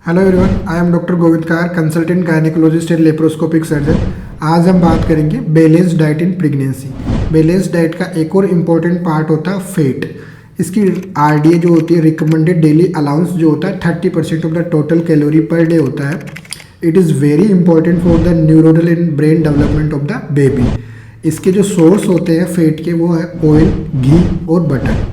Hello everyone, I am doctor Govind car, consultant gynaecologist and laparoscopic surgeon. आज हम बात करेंगे balanced diet in pregnancy. Balanced diet का एक और इम्पॉर्टेंट पार्ट होता है फैट। इसकी आरडीए जो होती है, रिकमेंडेड डेली अलाउंस जो होता है 30% of the total calorie per day होता है। It is very important for the neuronal and brain development of the baby. इसके जो सोर्स होते हैं फैट के वो है ऑयल, घी और बटर।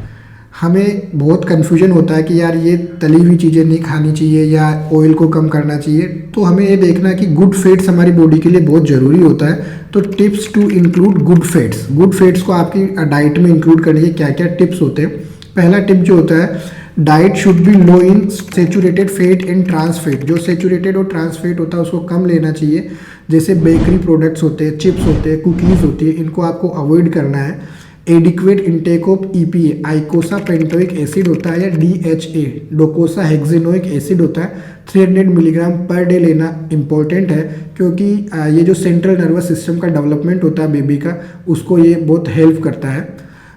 हमें बहुत कन्फ्यूजन होता है कि यार ये तली हुई चीज़ें नहीं खानी चाहिए या ऑयल को कम करना चाहिए। तो हमें ये देखना है कि गुड फैट्स हमारी बॉडी के लिए बहुत ज़रूरी होता है। तो tips to include good fats को आपकी डाइट में इंक्लूड करने के क्या क्या टिप्स होते हैं। पहला टिप जो होता है, diet should be low in saturated fat and trans fat. जो सेचुरेटेड और ट्रांस फैट होता है उसको कम लेना चाहिए। जैसे बेकरी प्रोडक्ट्स होते हैं, चिप्स होते हैं, कुकीज़ होती है, इनको आपको अवॉइड करना है। Adequate intake of EPA, eicosapentaenoic acid होता है, या डीएचए, डोकोसा हेक्सेनोइक एसिड होता है, 300 मिलीग्राम पर डे लेना इंपॉर्टेंट है। क्योंकि ये जो सेंट्रल नर्वस सिस्टम का डेवलपमेंट होता है बेबी का, उसको ये बहुत हेल्प करता है।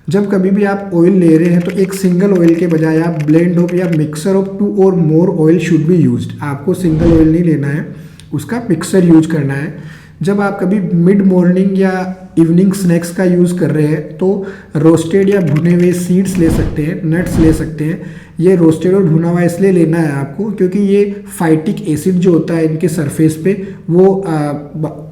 जब कभी भी आप ऑयल ले रहे हैं तो एक सिंगल ऑयल के बजाय आप ब्लेंड ऑफ या मिक्सर ऑफ 2 और मोर ऑयल शुड बी यूज्ड। आपको सिंगल ऑयल नहीं लेना है, उसका मिक्सर यूज करना है। जब आप कभी मिड मॉर्निंग या इवनिंग स्नैक्स का यूज़ कर रहे हैं तो रोस्टेड या भुने हुए सीड्स ले सकते हैं, नट्स ले सकते हैं। ये रोस्टेड और भुना हुआ इसलिए लेना है आपको क्योंकि ये फाइटिक एसिड जो होता है इनके सरफेस पे वो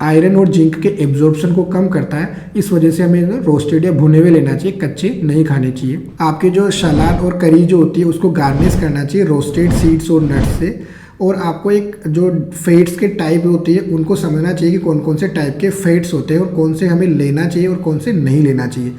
आयरन और जिंक के एब्जॉर्प्शन को कम करता है। इस वजह से हमें रोस्टेड या भुने हुए लेना चाहिए, कच्चे नहीं खाने चाहिए। आपके जो सलाद और करी जो होती है उसको गार्निश करना चाहिए रोस्टेड सीड्स और नट्स से। और आपको एक जो फैट्स के टाइप होती है उनको समझना चाहिए कि कौन कौन से टाइप के फैट्स होते हैं और कौन से हमें लेना चाहिए और कौन से नहीं लेना चाहिए।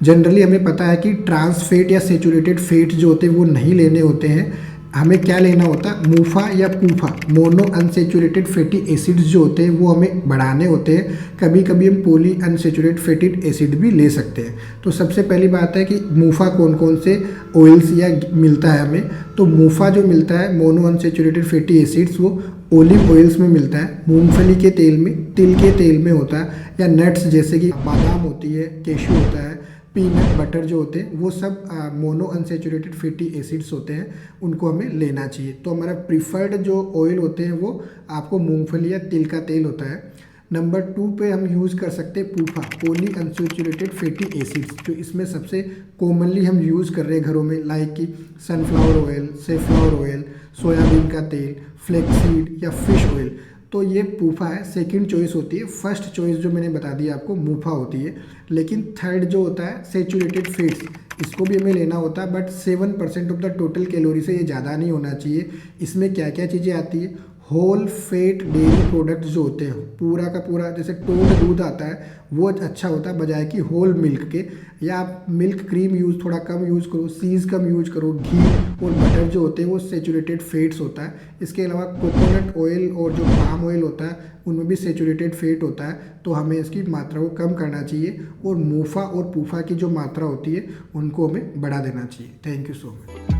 जनरली हमें पता है कि ट्रांस फैट या सेचुरेटेड फैट्स जो होते हैं वो नहीं लेने होते हैं। हमें क्या लेना होता है, मूफा या पूफा, मोनो अनसेचुरेटेड फैटी एसिड्स जो होते हैं वो हमें बढ़ाने होते हैं। कभी कभी हम पॉली अनसेचुरेटेड फैटी एसिड भी ले सकते हैं। तो सबसे पहली बात है कि मूफा कौन कौन से ऑयल्स या मिलता है हमें। तो मूफा जो मिलता है, मोनो अनसेचुरेटेड फैटी एसिड्स, वो ओलिव ऑयल्स में मिलता है, मूंगफली के तेल में, तिल के तेल में होता है, या नट्स जैसे कि बादाम होती है, केशू होता है, पीनट बटर जो होते हैं, वो सब मोनो अनसेचुरेटेड फैटी एसिड्स होते हैं, उनको हमें लेना चाहिए। तो हमारा प्रिफर्ड जो ऑयल होते हैं वो आपको मूंगफली या तिल का तेल होता है। नंबर 2 पे हम यूज़ कर सकते हैं पूफा, पॉली अनसेचुरेटेड फैटी एसिड्स, जो इसमें सबसे कॉमनली हम यूज़ कर रहे हैं घरों में, लाइक कि sunflower oil, safflower oil, soybean का तेल, फ्लेक्सीड या फिश ऑयल। तो ये पूफा है, सेकंड चॉइस होती है। फर्स्ट चॉइस जो मैंने बता दी आपको मूफा होती है। लेकिन थर्ड जो होता है सेचुरेटेड फैट्स, इसको भी हमें लेना होता है, but 7% of the total calorie से ये ज़्यादा नहीं होना चाहिए। इसमें क्या क्या चीज़ें आती है, होल फैट डेयरी प्रोडक्ट्स जो होते हैं, पूरा का पूरा, जैसे टोल्ड दूध आता है वो अच्छा होता है बजाय कि होल मिल्क के। या आप मिल्क क्रीम थोड़ा कम यूज़ करो, चीज़ कम यूज़ करो। घी और बटर जो होते हैं वो सेचुरेटेड फैट्स होता है। इसके अलावा कोकोनट ऑयल और जो पाम ऑयल होता है उनमें भी सेचुरेटेड फैट होता है। तो हमें इसकी मात्रा को कम करना चाहिए और मूफा और पूफा की जो मात्रा होती है उनको हमें बढ़ा देना चाहिए। Thank you so much.